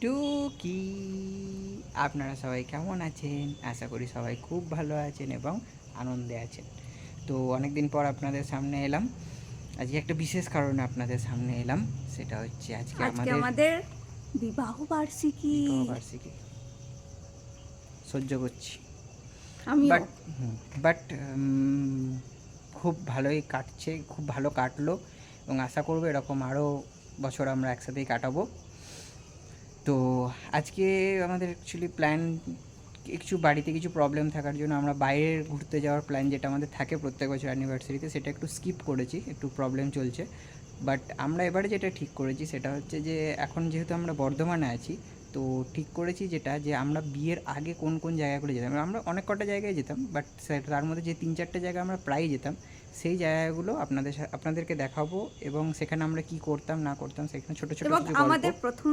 টুকি আপনারা সবাই কেমন আছেন? আশা করি সবাই খুব ভালো আছেন এবং আনন্দে আছেন। তো অনেক দিন পর আপনাদের সামনে এলাম। আজকে একটা বিশেষ কারণে আপনাদের সামনে এলাম। সেটা হচ্ছে আজকে আমাদের বিবাহ বার্ষিকী। সহ্য করছি, আমিও। বাট খুব ভালোই কাটছে, খুব ভালো কাটলো এবং আশা করবো এরকম আরও বছর আমরা একসাথেই কাটাবো। তো আজকে আমাদের অ্যাকচুয়ালি প্ল্যান কিছু বাড়িতে কিছু প্রবলেম থাকার জন্য আমরা বাইরে ঘুরতে যাওয়ার প্ল্যান যেটা আমাদের থাকে প্রত্যেক বছর অ্যানিভার্সারিতে, সেটা একটু স্কিপ করেছি, একটু প্রবলেম চলছে। বাট আমরা এবারে যেটা ঠিক করেছি সেটা হচ্ছে যে এখন যেহেতু আমরা বর্ধমানে আছি, তো ঠিক করেছি যেটা যে আমরা বিয়ের আগে কোন কোন জায়গাগুলো যেতাম। আমরা অনেক কটা জায়গায় যেতাম, বাট তার মধ্যে যে 3-4টে জায়গা আমরা প্রায়ই যেতাম, সেই জায়গাগুলো আপনাদেরকে দেখাবো এবং সেখানে আমরা কি করতাম না করতাম, সেখানে ছোটো ছোটো কিছু গল্প। আমাদের প্রথম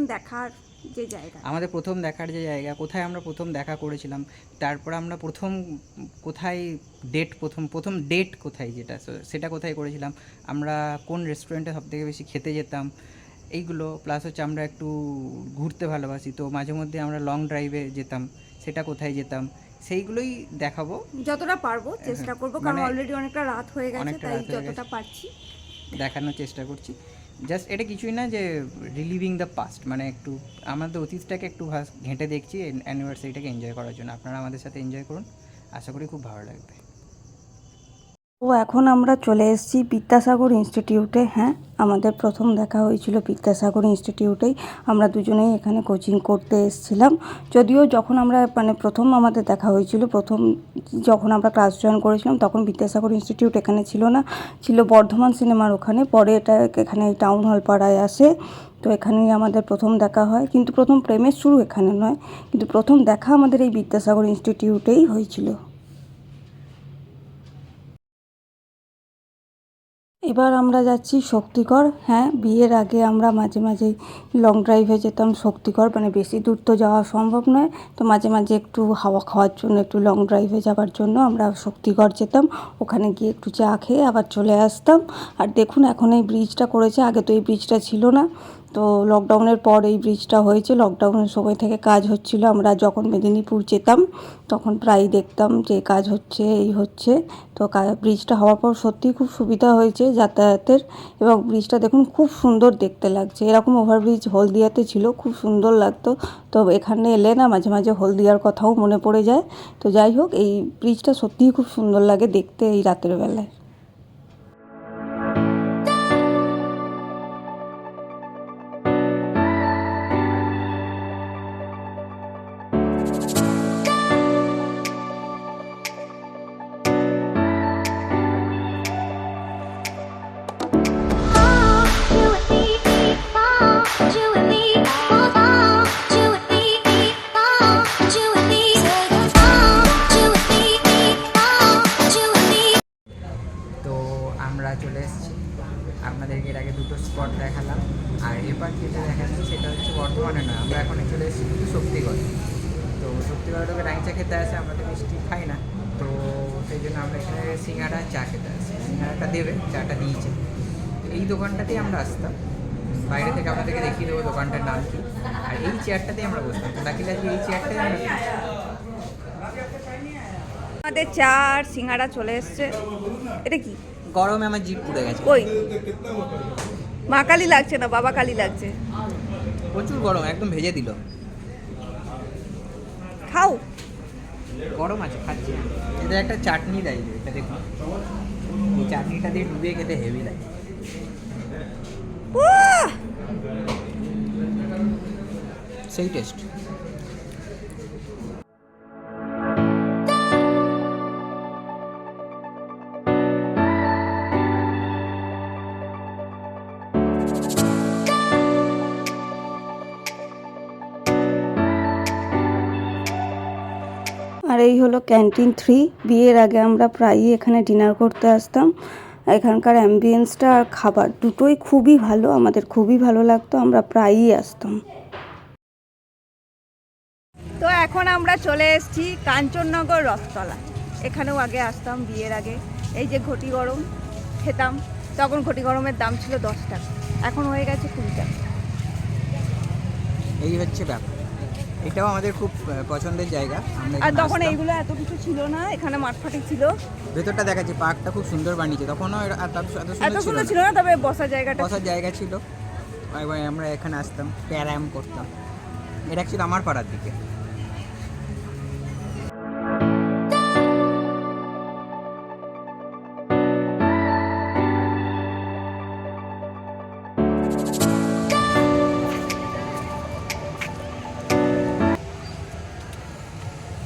দেখার যে জায়গা কোথায় আমরা প্রথম দেখা করেছিলাম, তারপর আমরা কোথায় প্রথম ডেট কোথায়, সেটা কোথায় করেছিলাম, আমরা কোন রেস্টুরেন্টে সবথেকে বেশি খেতে যেতাম, এইগুলো প্লাস হচ্ছে আমরা একটু ঘুরতে ভালোবাসি, তো মাঝে মধ্যে আমরা লং ড্রাইভে যেতাম, সেটা কোথায় যেতাম, সেইগুলোই দেখাবো যতটা পারবো, চেষ্টা করবো, কারণ অলরেডি অনেকটা রাত হয়ে গেছে, তাই যতটা পারছি দেখানোর চেষ্টা করছি। জাস্ট এটা কিছুই না যে রিলিভিং দ্য পাস্ট, মানে একটু আমাদের অতীতটাকে একটু ঘেঁটে দেখছি অ্যানিভার্সারিটাকে এনজয় করার জন্য। আপনারা আমাদের সাথে এনজয় করুন, আশা করি খুব ভালো লাগবে। এখন আমরা চলে এসেছি বিদ্যাসাগর ইনস্টিটিউটে। হ্যাঁ, আমাদের প্রথম দেখা হয়েছিল বিদ্যাসাগর ইনস্টিটিউটেই। আমরা দুজনেই এখানে কোচিং করতে এসেছিলাম। যদিও যখন আমরা প্রথম আমাদের দেখা হয়েছিল, যখন আমরা ক্লাস জয়েন করেছিলাম, তখন বিদ্যাসাগর ইনস্টিটিউট এখানে ছিল না, ছিল বর্ধমান সিনেমার ওখানে। পরে এটা এখানে টাউন হল পাড়ায় আসে, তো এখানেই আমাদের প্রথম দেখা হয়। কিন্তু প্রথম প্রেমের শুরু এখানে নয়, কিন্তু প্রথম দেখা আমাদের এই বিদ্যাসাগর ইনস্টিটিউটেই হয়েছিল। এবার আমরা যাচ্ছি শক্তিগড়। হ্যাঁ, বিয়ের আগে আমরা মাঝে মাঝে লং ড্রাইভে যেতাম শক্তিগড়, বেশি দূর তো যাওয়া সম্ভব নয়, তো মাঝে মাঝে একটু হাওয়া খাওয়ার জন্য, একটু লং ড্রাইভে যাওয়ার জন্য আমরা শক্তিগড় যেতাম। ওখানে গিয়ে একটু চা খেয়ে আবার চলে আসতাম। আর দেখুন, এখন এই ব্রিজটা করেছে, আগে তো এই ব্রিজটা ছিল না। তো লকডাউনের পর এই ব্রিজটা হয়েছে। লকডাউনের সময় থেকে কাজ হচ্ছিল। আমরা যখন মেদিনীপুর যেতাম তখন প্রায়ই দেখতাম যে কাজ হচ্ছে, এই হচ্ছে। তো ব্রিজটা হওয়ার পর সত্যিই খুব সুবিধা হয়েছে যাতায়াতের, এবং ব্রিজটা দেখুন খুব সুন্দর দেখতে লাগছে। এরকম ওভারব্রিজ হলদিয়াতে ছিল, খুব সুন্দর লাগতো। তো এখানে এলে না মাঝে মাঝে হলদিয়ার কথাও মনে পড়ে যায়। তো যাই হোক, এই ব্রিজটা সত্যিই খুব সুন্দর লাগে দেখতে এই রাতের বেলায়। চলে এসেছি, আপনাদেরকে এর আগে দুটো স্পট দেখালাম, আর এবার যেটা দেখাচ্ছি সেটা হচ্ছে বর্ধমানে নয়, আমরা এখন চলে এসেছি কিন্তু শক্তিগড়। তো শক্তিগড় লোকে রাইচা খেতে আসে, আমরা তো মিষ্টি খাই না, তো সেই জন্য আমরা এখানে সিঙ্গাড়া চা খেতে আসি। সিঙ্গাড়াটা দেবে, চাটা দিয়েছে। এই দোকানটাতেই আমরা আসতাম, বাইরে থেকে আপনাদেরকে দেখিয়ে দেবো দোকানটার নাম কি। আর এই চেয়ারটাতেই আমরা বসতাম, তো ডাকিলে এই চেয়ারটাই আমরা। আমাদের চা আর সিঙ্গাড়া চলে এসছে। এটা কি? গরমে আমার জিভ পুড়ে গেছে। কই, মা কালী লাগছে না, বাবা কালী লাগছে। প্রচুর গরম, একদম ভেজে দিল। খাও, গরম আছে, খাচ্ছি। এটা একটা চাটনি দেয়, এটা দেখুন, এই চাটনিটা দিয়ে ডুবিয়ে খেতে হেভি লাগে, সেই টেস্ট। আর এই হলো ক্যান্টিন 3। বিয়ের আগে আমরা প্রায়ই এখানে ডিনার করতে আসতাম। এখানকার অ্যাম্বিয়েন্সটা আর খাবার দুটোই খুবই ভালো, আমাদের খুবই ভালো লাগতো, আমরা প্রায়ই আসতাম। তো এখন আমরা চলে এসেছি কাঞ্চননগর রথতলা। এখানেও আগে আসতাম বিয়ের আগে। এই যে ঘটি গরম খেতাম, তখন ঘটি গরমের দাম ছিল 10 টাকা, এখন হয়ে গেছে 20 টাকা। এই হচ্ছে ব্যাপার। এটাও আমাদের খুব পছন্দের জায়গা। আমরা আর এখানে তখন আসতাম। এইগুলো এত কিছু ছিল না, এখানে মাঠফাটি ছিল, ভেতরটা দেখাচ্ছি, পার্কটা খুব সুন্দর বানিয়েছে। তখনও এত এত সুন্দর সুন্দর ছিল ছিল না, না, তবে বসার জায়গাটা বসার জায়গা ছিল। একবার আমরা এখানে আসতাম, প্যারাম করতাম। এটা ছিল আমার পাড়ার দিকে।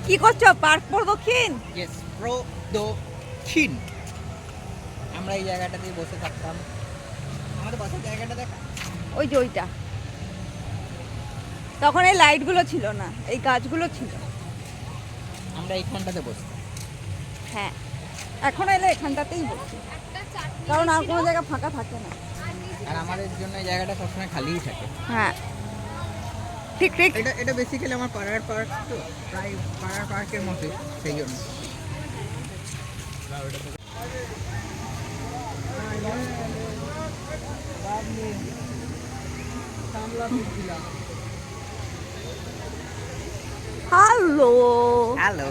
কি করছো? পার্ক প্রদক্ষিণ? ইয়েস, প্রদক্ষিণ। আমরা এই জায়গাটাতে বসে থাকতাম। আমাদের বসার জায়গাটা দেখা, ওই যে ওইটা। তখন এই লাইটগুলো ছিল না, এই গাছগুলো ছিল। আমরা এইখানটাতে বসতাম। হ্যাঁ, এখন এলে এখানটাতেই বসি, কারণ আর কোনো জায়গা ফাঁকা থাকে না। আর আমাদের জন্য এই জায়গাটা সবসময় খালিই থাকে। হ্যাঁ, ঠিক ঠিক। এটা বেসিক্যালি আমার পাড়ার পার্ক, তো প্রায় পাড়ার পার্কের মতোই, সেই জন্য। হ্যালো। হ্যালো।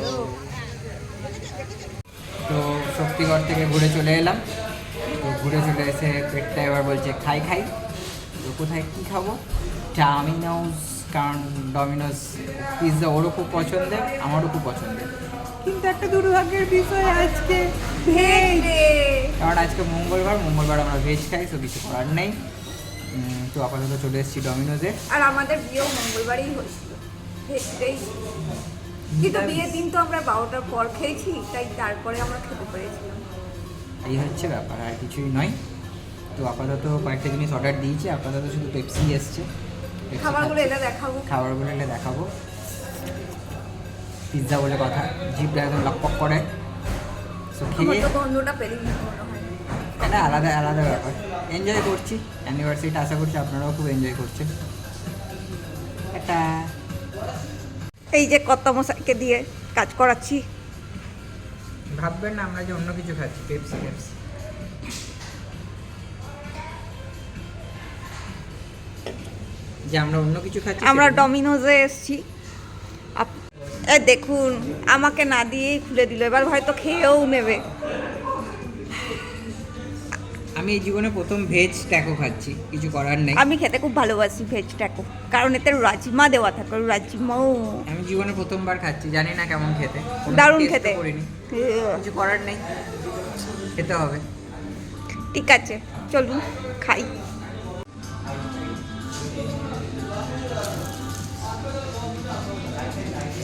তো শক্তিগড় থেকে ঘুরে চলে এলাম। তো ঘুরে চলে এসে পেটটা এবার বলছে খাই খাই। তো কোথায় কী খাবো? ডমিনোস, কারণ ডমিনোস পিৎজা ওরও খুব পছন্দের, আমারও খুব পছন্দের। কিন্তু একটা দুর্ভাগ্যের বিষয়, আজকে ভেজ। কারণ আজকে মঙ্গলবার আমরা ভেজ খাই, তো কিছু করার নেই। তো আপাতত চলে এসেছি ডমিনোজে। আর আমাদের বিয়েও মঙ্গলবারই হয়েছিল, ভেজটাই। কিন্তু বিয়ের দিন তো আমরা 12টার পর খেয়েছি, তাই তারপরে আমরা খেতে পেরেছিলাম। এই হচ্ছে ব্যাপার, আর কিছুই নয়। তো আপাতত কয়েকটা জিনিস অর্ডার দিয়েছি, আপাতত শুধু পেপসি এসছে। পেপসি খাবারগুলো খাচ্ছি। এলে দেখাবো। খাবারগুলো এলে দেখাবো। পিৎজা বলে কথা, জিভটা একদম লকপক করে। সো আমার খেয়ে তো গন্ধটা পেলেই মনে হয়। এটা আলাদা আলাদা ব্যাপার। এনজয় করছি অ্যানিভার্সারিটা, আশা করছি আপনারাও খুব এনজয় করছেন। এটা এই যে কর্তামশাইকে দিয়ে কাজ করাচ্ছি। ভাববেন না আমরা যে অন্য কিছু খাচ্ছি, পেপসি। যে আমরা অন্য কিছু খাচ্ছি, আমরা সেটা না। ডমিনোজে এসেছি। এ দেখুন, আমাকে না দিয়েই খুলে দিল, এবার হয়তো খেয়েও নেবে। আমি এই জীবনে প্রথম ভেজ ট্যাকো খাচ্ছি, কিছু করার নেই। আমি খেতে খুব ভালোবাসি ভেজ ট্যাকো, কারণ এতে রাজমা দেওয়া থাকে, রাজমাও আমি জীবনে প্রথমবার খাচ্ছি, জানি না কেমন খেতে, কোনো দারুণ taste ও খেতে। করিনি। কিছু করার নেই, খেতে হবে। ঠিক আছে, চলুন খাই।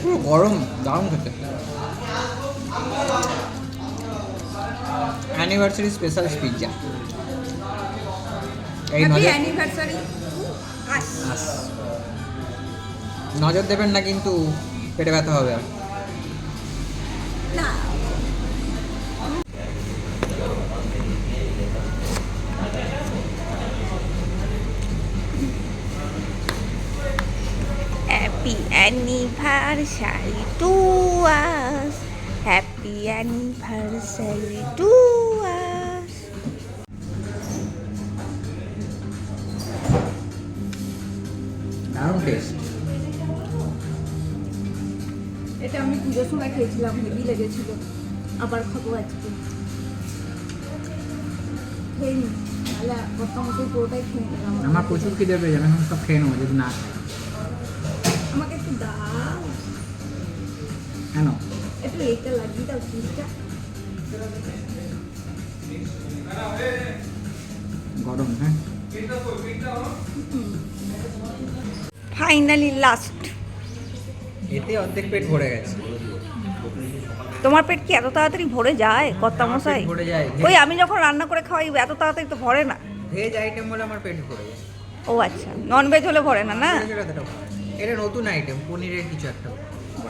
পুরো গরম, দারুণ খেতে। Anniversary special pizza. এই হ্যাপি নজর অ্যানিভার্সারি। নজর দেবেন না কিন্তু, পেটে ব্যথা হবে। আর না, happy anniversary to us, happy anniversary to us. দারুণ টেস্ট। এটা আমি পুজোর সময় খেয়েছিলাম, হেভি লেগেছিল, আবার খাবো আজকে। খেয়ে নি, তাহলে কর্তামশাই পুরোটাই খেয়ে নিলাম। আমার প্রচুর খিদে পেয়ে যাবে, এখন সব খেয়ে নেবো যদি না খাই। আমাকে একটু দাও, কেন? একটু এইটা লাগিয়ে দাও চিজটা। গরম, হ্যাঁ। Finally last. এতে অর্ধেক পেট ভরে গেছে। তোমার পেট কি এত তাড়াতাড়ি ভরে যায় কর্তামশাই? আমার পেট ভরে যায়। ওই আমি যখন রান্না করে খাওয়াই এত তাড়াতাড়ি তো ভরে না। ভেজ আইটেম হলে আমার পেট ভরে যায়। ও আচ্ছা, নন ভেজ হলে ভরে না না? এটা নতুন আইটেম, পনিরের কিছু একটা।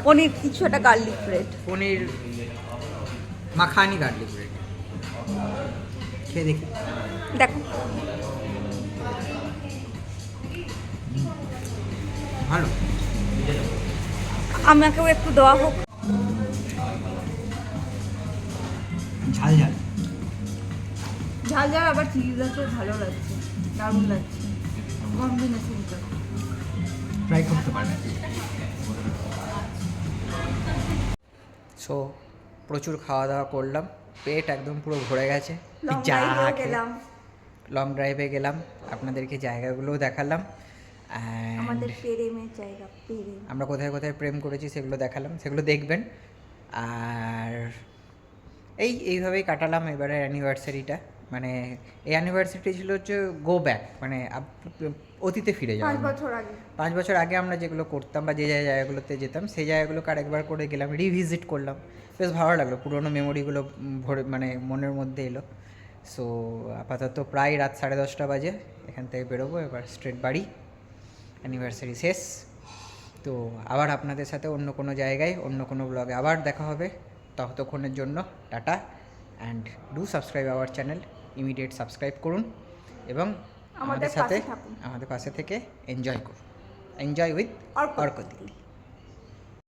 পনির কিছু একটা গার্লিক ব্রেড। পনির মাখানি গার্লিক ব্রেড। খেয়ে দেখি। দেখো, ভালো। আমাকেও একটু দেওয়া হোক। ঝাল ঝাল। ঝাল ঝাল আবার চিজ আছে, ভালো লাগছে, দারুণ লাগছে কম্বিনেশনটা। ট্রাই করতে পারেন। সো প্রচুর খাওয়া দাওয়া করলাম, পেট একদম পুরো ভরে গেছে। লং ড্রাইভে গেলাম, আপনাদেরকে জায়গাগুলোও দেখালাম, আমাদের অ্যান্ড প্রেমের জায়গা, প্রেম। আমরা কোথায় কোথায় প্রেম করেছি সেগুলো দেখালাম, সেগুলো দেখবেন। আর এইভাবেই কাটালাম এবারে অ্যানিভার্সারিটা। মানে এই অ্যানিভার্সারিটি ছিল হচ্ছে গো ব্যাক, মানে অতীতে ফিরে যাওয়া। 5 বছর আগে। 5 বছর আগে আমরা যেগুলো করতাম বা যে জায়গাগুলোতে যেতাম সেই জায়গাগুলোকে আরেকবার করে গেলাম, রিভিজিট করলাম। বেশ ভালো লাগলো, পুরোনো মেমোরিগুলো ভরে মানে মনের মধ্যে এলো। সো আপাতত প্রায় রাত 10:30 বাজে, এখান থেকে বেরোবো এবার স্ট্রেট বাড়ি। অ্যানিভার্সারি শেষ। তো আবার আপনাদের সাথে অন্য কোনো জায়গায় অন্য কোনো ব্লগে আবার দেখা হবে। ততক্ষণের জন্য tata, and do subscribe our channel. Immediate subscribe করুন এবং আমাদের সাথে আমাদের পাশে থেকে এনজয় করুন। Enjoy with অর্কতি।